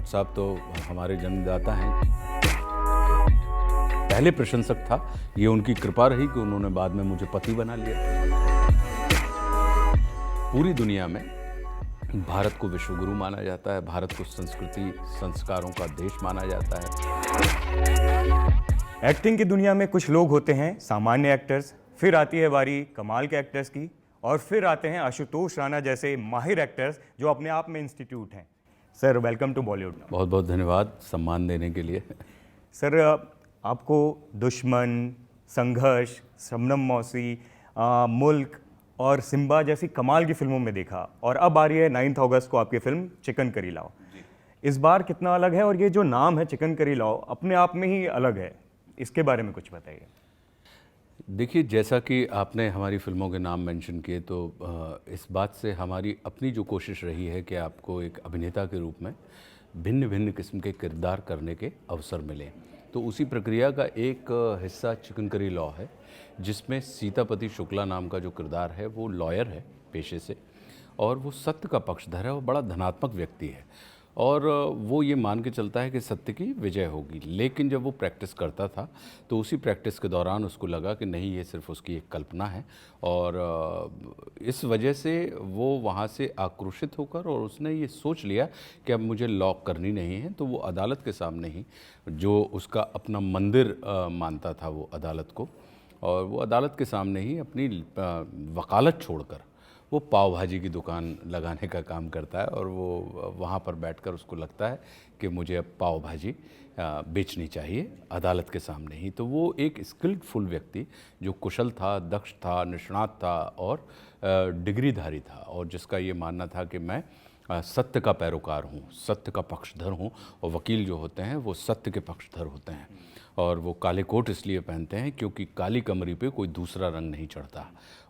भट्ट साहब तो हमारे जन्मदाता हैं। पहले प्रशंसक था, ये उनकी कृपा रही कि उन्होंने बाद में मुझे पति बना लिया। पूरी दुनिया में भारत को विश्वगुरु माना जाता है, भारत को संस्कृति संस्कारों का देश माना जाता है। एक्टिंग की दुनिया में कुछ लोग होते हैं सामान्य एक्टर्स, फिर आती है बारी कमाल के एक्टर्स की, और फिर आते हैं आशुतोष राणा जैसे माहिर एक्टर्स जो अपने आप में इंस्टीट्यूट हैं। Sir, welcome to Bollywood. बहुत बहुत धन्यवाद सम्मान देने के लिए। सर, आपको दुश्मन, संघर्ष, शबनम मौसी, मुल्क और सिम्बा जैसी कमाल की फिल्मों में देखा, और अब आ रही है 9 अगस्त को आपकी फिल्म चिकन करी लाओ। इस बार कितना अलग है, और ये जो नाम है चिकन करी लाओ अपने आप में ही अलग है, इसके बारे में कुछ बताइए। देखिए, जैसा कि आपने हमारी फिल्मों के नाम मेंशन किए, तो इस बात से हमारी अपनी जो कोशिश रही है कि आपको एक अभिनेता के रूप में भिन्न भिन्न किस्म के किरदार करने के अवसर मिले। तो उसी प्रक्रिया का एक हिस्सा चिकन करी लॉ है, जिसमें सीतापति शुक्ला नाम का जो किरदार है वो लॉयर है पेशे से, और वो सत्य का पक्षधर है और बड़ा धनात्मक व्यक्ति है, और वो ये मान के चलता है कि सत्य की विजय होगी। लेकिन जब वो प्रैक्टिस करता था तो उसी प्रैक्टिस के दौरान उसको लगा कि नहीं, ये सिर्फ उसकी एक कल्पना है, और इस वजह से वो वहाँ से आक्रोशित होकर और उसने ये सोच लिया कि अब मुझे लॉ करनी नहीं है। तो वो अदालत के सामने ही, जो उसका अपना मंदिर मानता था वो अदालत को, और वो अदालत के सामने ही अपनी वकालत छोड़कर वो पाव भाजी की दुकान लगाने का काम करता है, और वो वहाँ पर बैठकर उसको लगता है कि मुझे अब पाव भाजी बेचनी चाहिए अदालत के सामने ही। तो वो एक स्किल्डफुल व्यक्ति जो कुशल था, दक्ष था, निष्णात था और डिग्रीधारी था, और जिसका ये मानना था कि मैं सत्य का पैरोकार हूँ, सत्य का पक्षधर हूँ, और वकील जो होते हैं वो सत्य के पक्षधर होते हैं। और वो काले कोट इसलिए पहनते हैं क्योंकि काली कमरी पे कोई दूसरा रंग नहीं चढ़ता।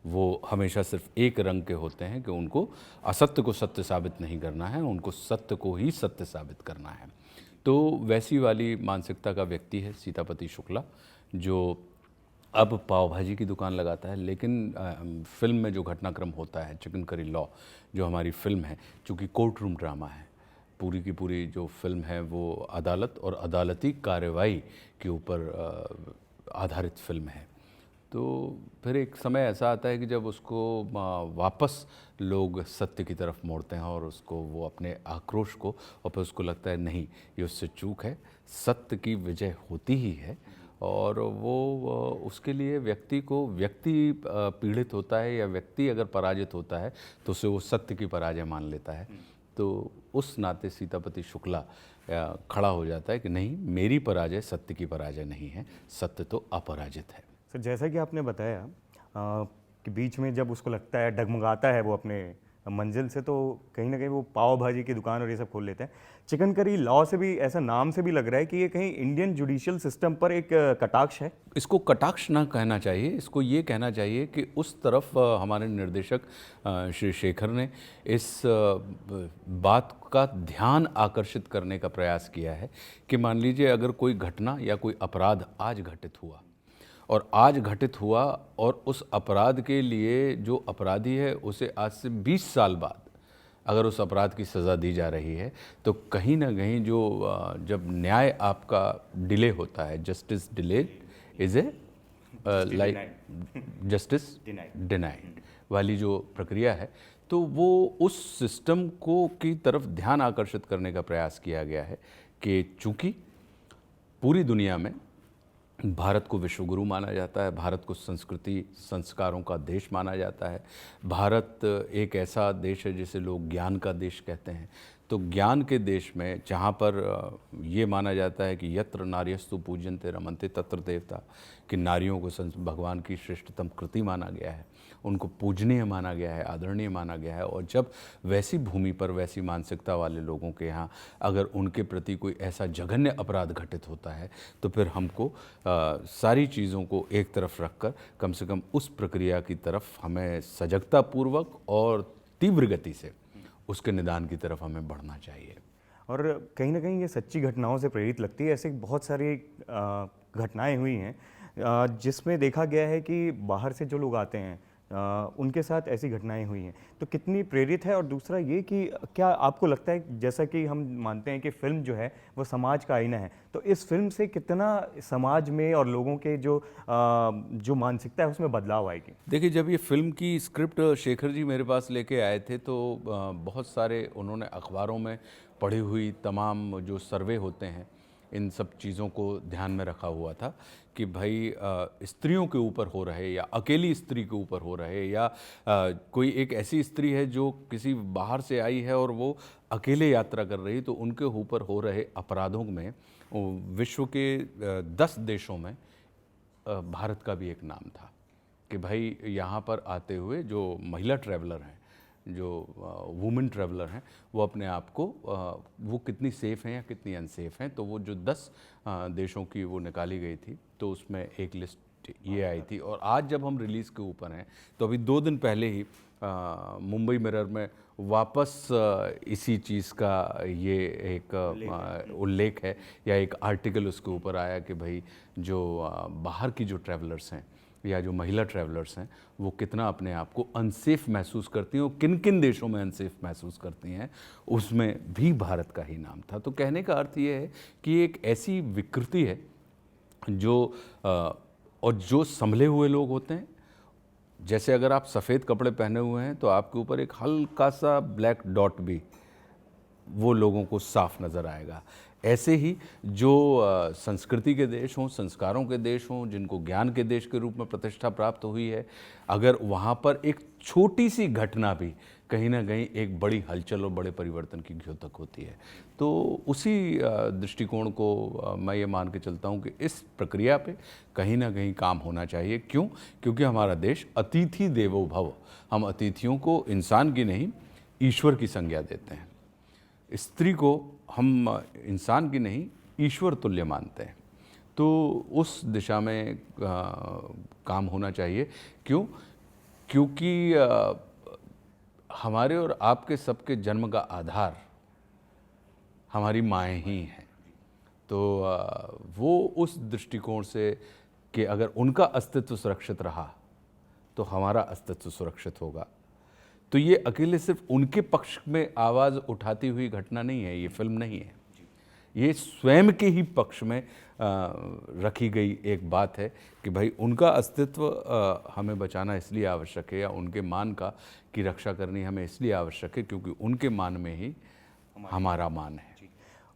वो हमेशा सिर्फ एक रंग के होते हैं कि उनको असत्य को सत्य साबित नहीं करना है, उनको सत्य को ही सत्य साबित करना है। तो वैसी वाली मानसिकता का व्यक्ति है सीतापति शुक्ला, जो अब पाव भाजी की दुकान लगाता है। लेकिन फिल्म में जो घटनाक्रम होता है चिकन करी लॉ, जो हमारी फिल्म है, चूँकि कोर्ट रूम ड्रामा है, पूरी की पूरी जो फिल्म है वो अदालत और अदालती कार्रवाई के ऊपर आधारित फिल्म है। तो फिर एक समय ऐसा आता है कि जब उसको वापस लोग सत्य की तरफ मोड़ते हैं, और उसको वो अपने आक्रोश को, और फिर उसको लगता है नहीं, ये उससे चूक है, सत्य की विजय होती ही है। और वो उसके लिए व्यक्ति पीड़ित होता है, या व्यक्ति अगर पराजित होता है तो उसे वो सत्य की पराजय मान लेता है। तो उस नाते सीतापति शुक्ला खड़ा हो जाता है कि नहीं, मेरी पराजय सत्य की पराजय नहीं है, सत्य तो अपराजित है। सर, जैसा कि आपने बताया कि बीच में जब उसको लगता है, डगमगाता है वो अपने मंजिल से, तो कहीं ना कहीं वो पाव भाजी की दुकान और ये सब खोल लेते हैं। चिकन करी लॉ से भी, ऐसा नाम से भी लग रहा है कि ये कहीं इंडियन जुडिशियल सिस्टम पर एक कटाक्ष है। इसको कटाक्ष ना कहना चाहिए, इसको ये कहना चाहिए कि उस तरफ हमारे निर्देशक श्री शेखर ने इस बात का ध्यान आकर्षित करने का प्रयास किया है कि मान लीजिए अगर कोई घटना या कोई अपराध आज घटित हुआ, और आज घटित हुआ, और उस अपराध के लिए जो अपराधी है उसे आज से 20 साल बाद अगर उस अपराध की सज़ा दी जा रही है, तो कहीं ना कहीं जो जब न्याय आपका डिले होता है, justice delayed is a like justice denied वाली जो प्रक्रिया है, तो वो उस सिस्टम को की तरफ ध्यान आकर्षित करने का प्रयास किया गया है कि चूँकि पूरी दुनिया में भारत को विश्वगुरु माना जाता है, भारत को संस्कृति संस्कारों का देश माना जाता है, भारत एक ऐसा देश है जिसे लोग ज्ञान का देश कहते हैं। तो ज्ञान के देश में जहाँ पर ये माना जाता है कि यत्र नार्यस्तु पूज्यन्ते रमन्ते तत्र देवता, कि नारियों को भगवान की श्रेष्ठतम कृति माना गया है, उनको पूजनीय माना गया है, आदरणीय माना गया है। और जब वैसी भूमि पर वैसी मानसिकता वाले लोगों के यहाँ अगर उनके प्रति कोई ऐसा जघन्य अपराध घटित होता है, तो फिर हमको सारी चीज़ों को एक तरफ रखकर कम से कम उस प्रक्रिया की तरफ हमें सजगतापूर्वक और तीव्र गति से उसके निदान की तरफ हमें बढ़ना चाहिए। और कहीं ना कहीं ये सच्ची घटनाओं से प्रेरित लगती है। ऐसे बहुत सारी घटनाएं हुई हैं जिसमें देखा गया है कि बाहर से जो लोग आते हैं, उनके साथ ऐसी घटनाएं हुई हैं, तो कितनी प्रेरित है? और दूसरा ये कि क्या आपको लगता है, जैसा कि हम मानते हैं कि फ़िल्म जो है वो समाज का आईना है, तो इस फिल्म से कितना समाज में और लोगों के जो मानसिकता है उसमें बदलाव आएगी? देखिए, जब ये फ़िल्म की स्क्रिप्ट शेखर जी मेरे पास लेके आए थे तो बहुत सारे उन्होंने अखबारों में पढ़ी हुई तमाम जो सर्वे होते हैं, इन सब चीज़ों को ध्यान में रखा हुआ था कि भाई स्त्रियों के ऊपर हो रहे या अकेली स्त्री के ऊपर हो रहे या कोई एक ऐसी स्त्री है जो किसी बाहर से आई है और वो अकेले यात्रा कर रही, तो उनके ऊपर हो रहे अपराधों में विश्व के 10 देशों में भारत का भी एक नाम था कि भाई यहाँ पर आते हुए जो महिला ट्रैवलर हैं, जो वुमेन ट्रैवलर हैं, वो अपने आप को वो कितनी सेफ़ हैं या कितनी अनसेफ हैं। तो वो जो 10 देशों की वो निकाली गई थी, तो उसमें एक लिस्ट ये आई थी। और आज जब हम रिलीज़ के ऊपर हैं, तो अभी 2 दिन पहले ही मुंबई मिरर में वापस इसी चीज़ का ये एक उल्लेख है या एक आर्टिकल उसके ऊपर आया कि भाई जो बाहर की जो ट्रैवलर्स हैं या जो महिला ट्रैवलर्स हैं, वो कितना अपने आप को अनसेफ महसूस करती हैं और किन किन देशों में अनसेफ महसूस करती हैं, उसमें भी भारत का ही नाम था। तो कहने का अर्थ ये है कि एक ऐसी विकृति है जो और जो संभले हुए लोग होते हैं, जैसे अगर आप सफ़ेद कपड़े पहने हुए हैं तो आपके ऊपर एक हल्का सा ब्लैक डॉट भी वो लोगों को साफ नज़र आएगा। ऐसे ही जो संस्कृति के देश हों, संस्कारों के देश हों, जिनको ज्ञान के देश के रूप में प्रतिष्ठा प्राप्त हुई है, अगर वहाँ पर एक छोटी सी घटना भी कहीं ना कहीं एक बड़ी हलचल और बड़े परिवर्तन की द्योतक होती है। तो उसी दृष्टिकोण को मैं ये मान के चलता हूँ कि इस प्रक्रिया पे कहीं ना कहीं काम होना चाहिए। क्यों? क्योंकि हमारा देश अतिथि देवो भव, हम अतिथियों को इंसान की नहीं ईश्वर की संज्ञा देते हैं। स्त्री को हम इंसान की नहीं ईश्वर तुल्य मानते हैं। तो उस दिशा में काम होना चाहिए। क्यों? क्योंकि हमारे और आपके सबके जन्म का आधार हमारी माएँ ही हैं। तो वो उस दृष्टिकोण से कि अगर उनका अस्तित्व सुरक्षित रहा तो हमारा अस्तित्व सुरक्षित होगा। तो ये अकेले सिर्फ उनके पक्ष में आवाज़ उठाती हुई घटना नहीं है, ये फिल्म नहीं है, ये स्वयं के ही पक्ष में रखी गई एक बात है कि भाई उनका अस्तित्व हमें बचाना इसलिए आवश्यक है या उनके मान का की रक्षा करनी हमें इसलिए आवश्यक है क्योंकि उनके मान में ही हमारा मान है।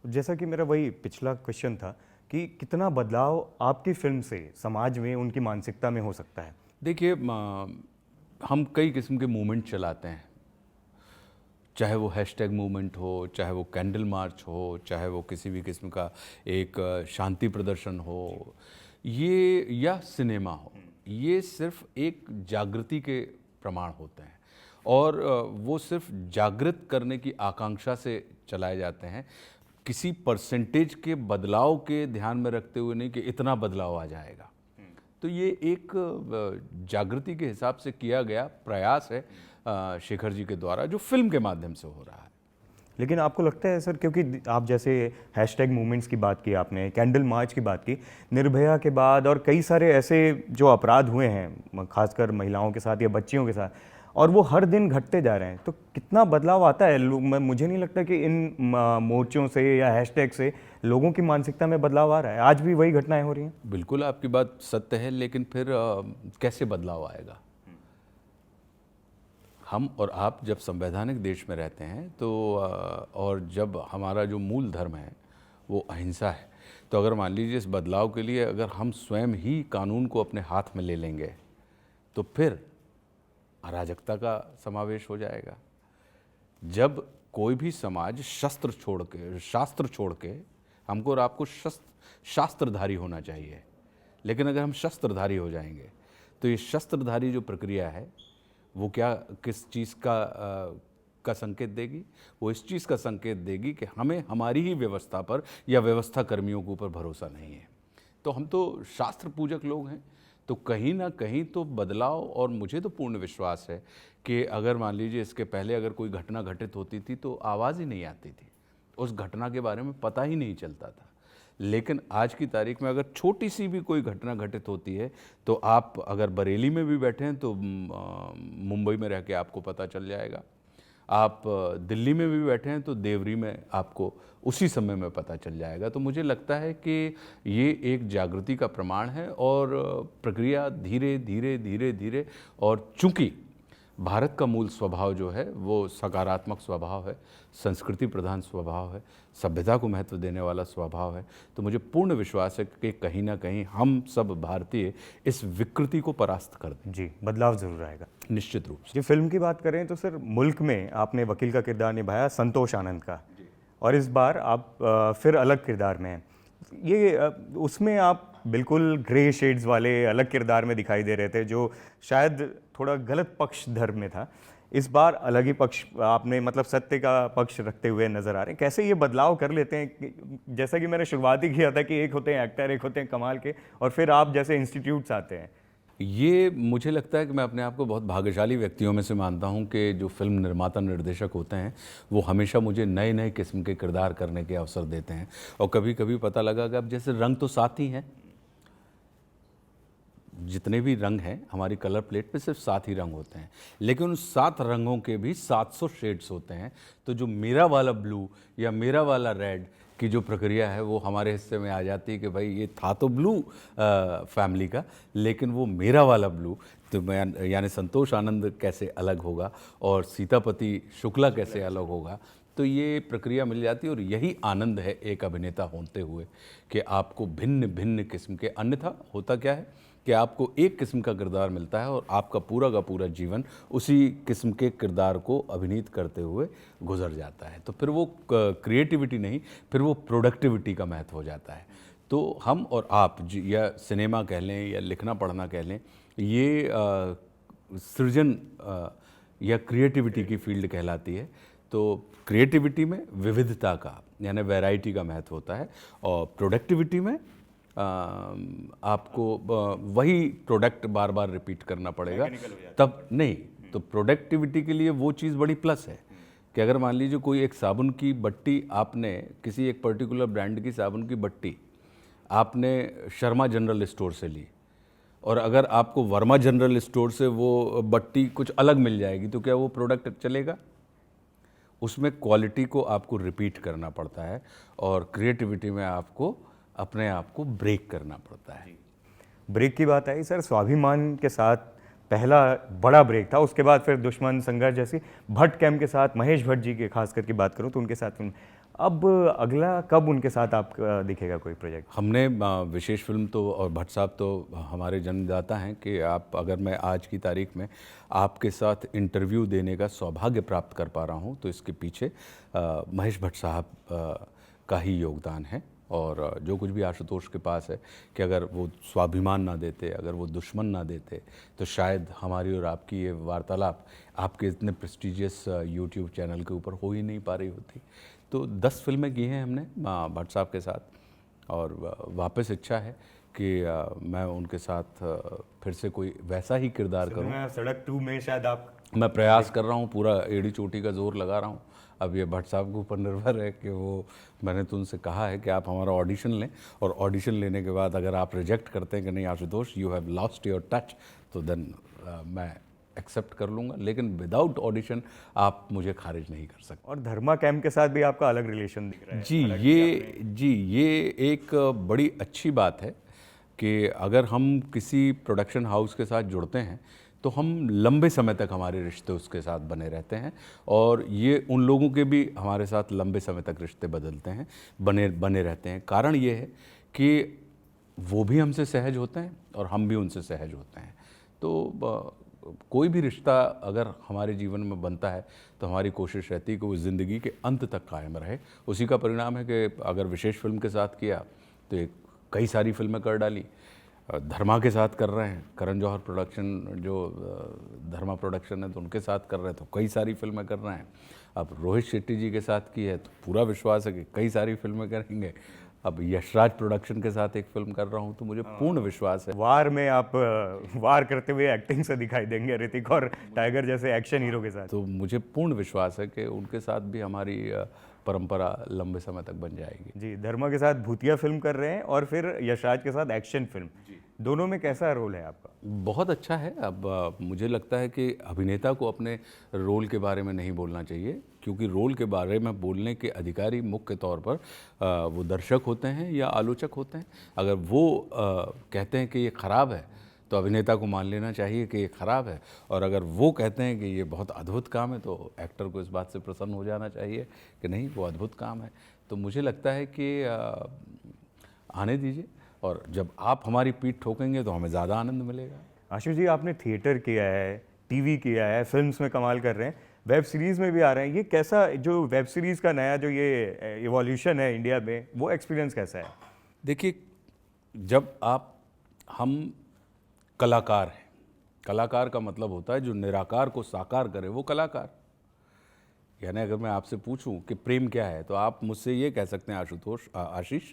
जैसा कि मेरा वही पिछला क्वेश्चन था कि कितना बदलाव आपकी फिल्म से समाज में उनकी मानसिकता में हो सकता है? देखिए, हम कई किस्म के मूवमेंट चलाते हैं, चाहे वो हैशटैग मूवमेंट हो, चाहे वो कैंडल मार्च हो, चाहे वो किसी भी किस्म का एक शांति प्रदर्शन हो, ये या सिनेमा हो, ये सिर्फ एक जागृति के प्रमाण होते हैं और वो सिर्फ जागृत करने की आकांक्षा से चलाए जाते हैं, किसी परसेंटेज के बदलाव के ध्यान में रखते हुए नहीं कि इतना बदलाव आ जाएगा। तो ये एक जागृति के हिसाब से किया गया प्रयास है शेखर जी के द्वारा, जो फिल्म के माध्यम से हो रहा है। लेकिन आपको लगता है सर, क्योंकि आप जैसे हैशटैग मूवमेंट्स की बात की, आपने कैंडल मार्च की बात की, निर्भया के बाद और कई सारे ऐसे जो अपराध हुए हैं खासकर महिलाओं के साथ या बच्चियों के साथ, और वो हर दिन घटते जा रहे हैं, तो कितना बदलाव आता है? मुझे नहीं लगता कि इन मोर्चों से या हैशटैग से लोगों की मानसिकता में बदलाव आ रहा है। आज भी वही घटनाएं हो रही हैं। बिल्कुल आपकी बात सत्य है, लेकिन फिर कैसे बदलाव आएगा? हम और आप जब संवैधानिक देश में रहते हैं तो और जब हमारा जो मूल धर्म है वो अहिंसा है, तो अगर मान लीजिए इस बदलाव के लिए अगर हम स्वयं ही कानून को अपने हाथ में ले लेंगे तो फिर अराजकता का समावेश हो जाएगा। जब कोई भी समाज शास्त्र छोड़ के हमको और आपको शास्त्रधारी होना चाहिए, लेकिन अगर हम शस्त्रधारी हो जाएंगे तो ये शस्त्रधारी जो प्रक्रिया है वो क्या किस चीज़ का संकेत देगी? वो इस चीज़ का संकेत देगी कि हमें हमारी ही व्यवस्था पर या व्यवस्था कर्मियों के ऊपर भरोसा नहीं है। तो हम तो शास्त्र पूजक लोग हैं, तो कहीं ना कहीं तो बदलाव, और मुझे तो पूर्ण विश्वास है कि अगर मान लीजिए इसके पहले अगर कोई घटना घटित होती थी तो आवाज़ ही नहीं आती थी, उस घटना के बारे में पता ही नहीं चलता था। लेकिन आज की तारीख में अगर छोटी सी भी कोई घटना घटित होती है तो आप अगर बरेली में भी बैठे हैं तो मुंबई में रह के आपको पता चल जाएगा। आप दिल्ली में भी बैठे हैं तो देवरी में आपको उसी समय में पता चल जाएगा। तो मुझे लगता है कि ये एक जागृति का प्रमाण है और प्रक्रिया धीरे धीरे धीरे धीरे, और चूंकि भारत का मूल स्वभाव जो है वो सकारात्मक स्वभाव है, संस्कृति प्रधान स्वभाव है, सभ्यता को महत्व देने वाला स्वभाव है, तो मुझे पूर्ण विश्वास है कि कहीं ना कहीं हम सब भारतीय इस विकृति को परास्त कर दें। जी, बदलाव जरूर आएगा निश्चित रूप से। जी, फिल्म की बात करें तो सर, मुल्क में आपने वकील का किरदार निभाया संतोष आनंद का, और इस बार आप फिर अलग किरदार में हैं। ये उसमें आप बिल्कुल ग्रे शेड्स वाले अलग किरदार में दिखाई दे रहे थे, जो शायद थोड़ा गलत पक्ष धर्म में था। इस बार अलग ही पक्ष आपने, मतलब सत्य का पक्ष रखते हुए नजर आ रहे हैं। कैसे ये बदलाव कर लेते हैं? जैसा कि मैंने शुरुआत ही किया था कि एक होते हैं एक्टर, एक होते हैं कमाल के, और फिर आप जैसे इंस्टीट्यूट्स आते हैं। ये मुझे लगता है कि मैं अपने आप को बहुत भाग्यशाली व्यक्तियों में से मानता हूँ कि जो फिल्म निर्माता निर्देशक होते हैं वो हमेशा मुझे नए नए किस्म के किरदार करने के अवसर देते हैं। और कभी कभी पता लगा कि अब जैसे रंग तो सात ही हैं, जितने भी रंग हैं हमारी कलर प्लेट पे सिर्फ 7 ही रंग होते हैं, लेकिन उन 7 रंगों के भी 700 शेड्स होते हैं। तो जो मेरा वाला ब्लू या मेरा वाला रेड की जो प्रक्रिया है वो हमारे हिस्से में आ जाती है कि भाई ये था तो ब्लू फैमिली का, लेकिन वो मेरा वाला ब्लू, तो मैं यानी संतोष आनंद कैसे अलग होगा और सीतापति शुक्ला कैसे अलग होगा। तो ये प्रक्रिया मिल जाती है और यही आनंद है एक अभिनेता होते हुए कि आपको भिन्न भिन्न किस्म के, अन्यथा होता क्या है कि आपको एक किस्म का किरदार मिलता है और आपका पूरा का पूरा जीवन उसी किस्म के किरदार को अभिनीत करते हुए गुजर जाता है। तो फिर वो क्रिएटिविटी नहीं, फिर वो प्रोडक्टिविटी का महत्व हो जाता है। तो हम और आप या सिनेमा कह लें या लिखना पढ़ना कह लें, ये सृजन या क्रिएटिविटी की फील्ड कहलाती है। तो क्रिएटिविटी में विविधता का यानी वैरायटी का महत्व होता है, और प्रोडक्टिविटी में आपको वही प्रोडक्ट बार बार रिपीट करना पड़ेगा, तब नहीं। तो प्रोडक्टिविटी के लिए वो चीज़ बड़ी प्लस है कि अगर मान लीजिए कोई एक साबुन की बट्टी, आपने किसी एक पर्टिकुलर ब्रांड की साबुन की बट्टी आपने शर्मा जनरल स्टोर से ली, और अगर आपको वर्मा जनरल स्टोर से वो बट्टी कुछ अलग मिल जाएगी, तो क्या वो प्रोडक्ट चलेगा? उसमें क्वालिटी को आपको रिपीट करना पड़ता है, और क्रिएटिविटी में आपको अपने आप को ब्रेक करना पड़ता है। ब्रेक की बात आई सर, स्वाभिमान के साथ पहला बड़ा ब्रेक था, उसके बाद फिर दुश्मन, संघर्ष जैसी, भट्ट कैम्प के साथ, महेश भट्ट जी के खास करके बात करूं तो उनके साथ फिल्म, अब अगला कब उनके साथ आप दिखेगा कोई प्रोजेक्ट? हमने विशेष फिल्म तो, और भट्ट साहब तो हमारे जन्मदाता हैं कि आप, अगर मैं आज की तारीख में आपके साथ इंटरव्यू देने का सौभाग्य प्राप्त कर पा रहा हूं तो इसके पीछे महेश भट्ट साहब का ही योगदान है। और जो कुछ भी आशुतोष के पास है कि अगर वो स्वाभिमान ना देते, अगर वो दुश्मन ना देते, तो शायद हमारी और आपकी ये वार्तालाप आपके इतने प्रेस्टिजियस यूट्यूब चैनल के ऊपर हो ही नहीं पा रही होती। तो 10 फिल्में की हैं हमने भट्ट साहब के साथ, और वापस इच्छा है कि मैं उनके साथ फिर से कोई वैसा ही किरदार करूं। सड़क 2 में शायद आप, मैं प्रयास कर रहा हूं, पूरा एड़ी चोटी का जोर लगा रहा हूं। अब ये भट्ट साहब के ऊपर निर्भर है कि वो, मैंने तो उनसे कहा है कि आप हमारा ऑडिशन लें, और ऑडिशन लेने के बाद अगर आप रिजेक्ट करते हैं कि नहीं Ashutosh you have lost your touch, तो देन मैं एक्सेप्ट कर लूँगा, लेकिन विदाउट ऑडिशन आप मुझे खारिज नहीं कर सकते। और धर्मा कैम्प के साथ भी आपका अलग रिलेशन दिख रहा है। ये एक बड़ी अच्छी बात है कि अगर हम किसी प्रोडक्शन हाउस के साथ जुड़ते हैं तो हम लंबे समय तक हमारे रिश्ते उसके साथ बने रहते हैं, और ये उन लोगों के भी हमारे साथ लंबे समय तक रिश्ते बदलते हैं, बने रहते हैं। कारण ये है कि वो भी हमसे सहज होते हैं और हम भी उनसे सहज होते हैं। तो कोई भी रिश्ता अगर हमारे जीवन में बनता है तो हमारी कोशिश रहती है कि वो ज़िंदगी के अंत तक कायम रहे। उसी का परिणाम है कि अगर विशेष फिल्म के साथ किया तो एक कई सारी फिल्में कर डाली। धर्मा के साथ कर रहे हैं, करण जौहर प्रोडक्शन जो धर्मा प्रोडक्शन है तो उनके साथ कर रहे हैं तो कई सारी फिल्में कर रहे हैं। अब रोहित शेट्टी जी के साथ की है तो पूरा विश्वास है कि कई सारी फिल्में करेंगे। अब यशराज प्रोडक्शन के साथ एक फिल्म कर रहा हूँ तो मुझे पूर्ण विश्वास है। वार में आप वार करते हुए एक्टिंग से दिखाई देंगे ऋतिक और टाइगर जैसे एक्शन हीरो के साथ। तो मुझे पूर्ण विश्वास है कि उनके साथ भी हमारी परंपरा लंबे समय तक बन जाएगी। जी, धर्मा के साथ भूतिया फिल्म कर रहे हैं और फिर यशराज के साथ एक्शन फिल्म, दोनों में कैसा रोल है आपका? बहुत अच्छा है। अब मुझे लगता है कि अभिनेता को अपने रोल के बारे में नहीं बोलना चाहिए, क्योंकि रोल के बारे में बोलने के अधिकारी मुख्य तौर पर वो दर्शक होते हैं या आलोचक होते हैं। अगर वो कहते हैं कि ये ख़राब है तो अभिनेता को मान लेना चाहिए कि ये ख़राब है, और अगर वो कहते हैं कि ये बहुत अद्भुत काम है तो एक्टर को इस बात से प्रसन्न हो जाना चाहिए कि नहीं, वो अद्भुत काम है। तो मुझे लगता है कि आने दीजिए, और जब आप हमारी पीठ ठोकेंगे तो हमें ज़्यादा आनंद मिलेगा। आशु जी, आपने थिएटर किया है, टीवी किया है, फिल्म्स में कमाल कर रहे हैं, वेब सीरीज़ में भी आ रहे हैं, ये कैसा, जो वेब सीरीज़ का नया जो ये इवोल्यूशन है इंडिया में, वो एक्सपीरियंस कैसा है? देखिए, जब हम कलाकार हैं, कलाकार का मतलब होता है जो निराकार को साकार करे, वो कलाकार। यानी अगर मैं आपसे पूछूं कि प्रेम क्या है, तो आप मुझसे ये कह सकते हैं आशीष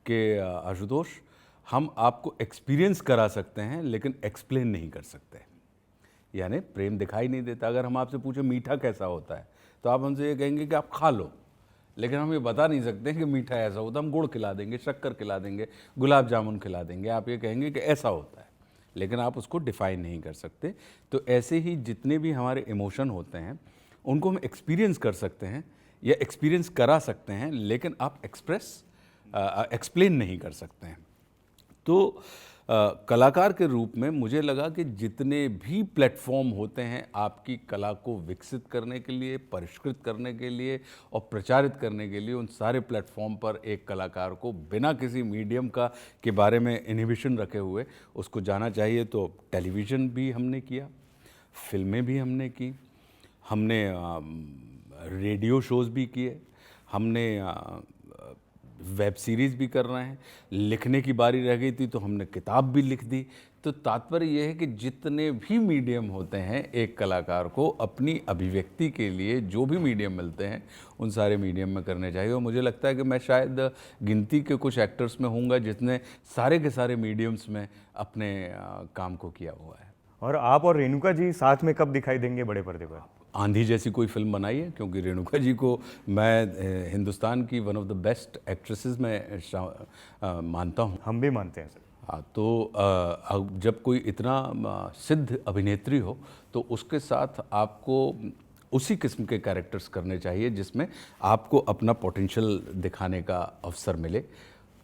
कि आशुतोष, हम आपको एक्सपीरियंस करा सकते हैं लेकिन एक्सप्लेन नहीं कर सकते। यानी प्रेम दिखाई नहीं देता। अगर हम आपसे पूछे मीठा कैसा होता है, तो आप हमसे ये कहेंगे कि आप खा लो, लेकिन हम ये बता नहीं सकते कि मीठा ऐसा होता है। हम गुड़ खिला देंगे, शक्कर खिला देंगे, गुलाब जामुन खिला देंगे, आप ये कहेंगे कि ऐसा होता है, लेकिन आप उसको डिफाइन नहीं कर सकते। तो ऐसे ही जितने भी हमारे इमोशन होते हैं उनको हम एक्सपीरियंस कर सकते हैं या एक्सपीरियंस करा सकते हैं, लेकिन आप एक्सप्लेन नहीं कर सकते हैं। तो कलाकार के रूप में मुझे लगा कि जितने भी प्लेटफॉर्म होते हैं आपकी कला को विकसित करने के लिए, परिष्कृत करने के लिए और प्रचारित करने के लिए, उन सारे प्लेटफॉर्म पर एक कलाकार को बिना किसी मीडियम का के बारे में इनहिबिशन रखे हुए उसको जाना चाहिए। तो टेलीविज़न भी हमने किया, फिल्में भी हमने की, हमने रेडियो शोज़ भी किए, हमने वेब सीरीज़ भी कर रहे हैं, लिखने की बारी रह गई थी तो हमने किताब भी लिख दी। तो तात्पर्य यह है कि जितने भी मीडियम होते हैं एक कलाकार को अपनी अभिव्यक्ति के लिए जो भी मीडियम मिलते हैं उन सारे मीडियम में करने चाहिए। और मुझे लगता है कि मैं शायद गिनती के कुछ एक्टर्स में होऊंगा जिसने सारे के सारे मीडियम्स में अपने काम को किया हुआ है। और आप और रेणुका जी साथ में कब दिखाई देंगे बड़े पर्दे पर? आंधी जैसी कोई फिल्म बनाई है, क्योंकि रेणुका जी को मैं हिंदुस्तान की one of the best actresses में मानता हूँ। हम भी मानते हैं सर। हाँ, तो जब कोई इतना सिद्ध अभिनेत्री हो तो उसके साथ आपको उसी किस्म के कैरेक्टर्स करने चाहिए जिसमें आपको अपना पोटेंशियल दिखाने का अवसर मिले।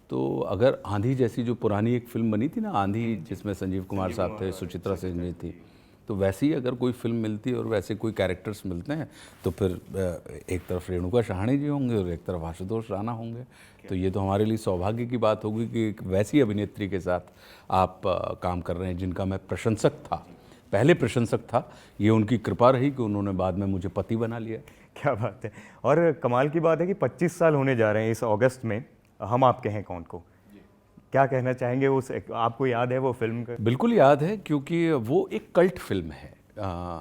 तो अगर आंधी जैसी जो पुरानी एक फिल्म बनी थी ना, आंधी, जिसमें संजीव कुमार साहब थे, सुचित्रा सेन जी थी, तो वैसी अगर कोई फिल्म मिलती है और वैसे कोई कैरेक्टर्स मिलते हैं तो फिर एक तरफ रेणुका शाहणी जी होंगे और एक तरफ आशुतोष राणा होंगे। तो ये तो हमारे लिए सौभाग्य की बात होगी कि एक वैसी अभिनेत्री के साथ आप काम कर रहे हैं जिनका मैं प्रशंसक था, पहले प्रशंसक था। ये उनकी कृपा रही कि उन्होंने बाद में मुझे पति बना लिया। क्या बात है। और कमाल की बात है कि 25 साल होने जा रहे हैं इस अगस्त में हम आपके हैं कौन को। क्या कहना चाहेंगे, उस आपको याद है वो फिल्म का? बिल्कुल याद है, क्योंकि वो एक कल्ट फिल्म है।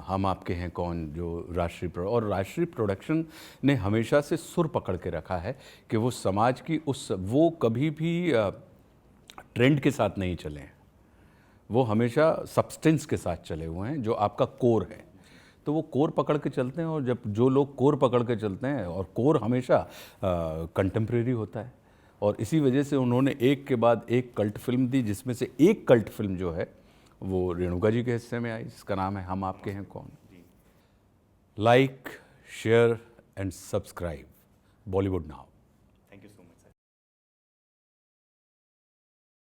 हम आपके हैं कौन, जो राष्ट्रीय प्रोडक्शन ने हमेशा से सुर पकड़ के रखा है कि वो समाज की वो कभी भी ट्रेंड के साथ नहीं चले हैं, वो हमेशा सब्सटेंस के साथ चले हुए हैं, जो आपका कोर है। तो वो कोर पकड़ के चलते हैं, और जब जो लोग कोर पकड़ के चलते हैं, और कोर हमेशा कंटेम्प्रेरी होता है, और इसी वजह से उन्होंने एक के बाद एक कल्ट फिल्म दी, जिसमें से एक कल्ट फिल्म जो है वो रेणुका जी के हिस्से में आई, जिसका नाम है हम आपके हैं कौन। Like, share and subscribe Bollywood now.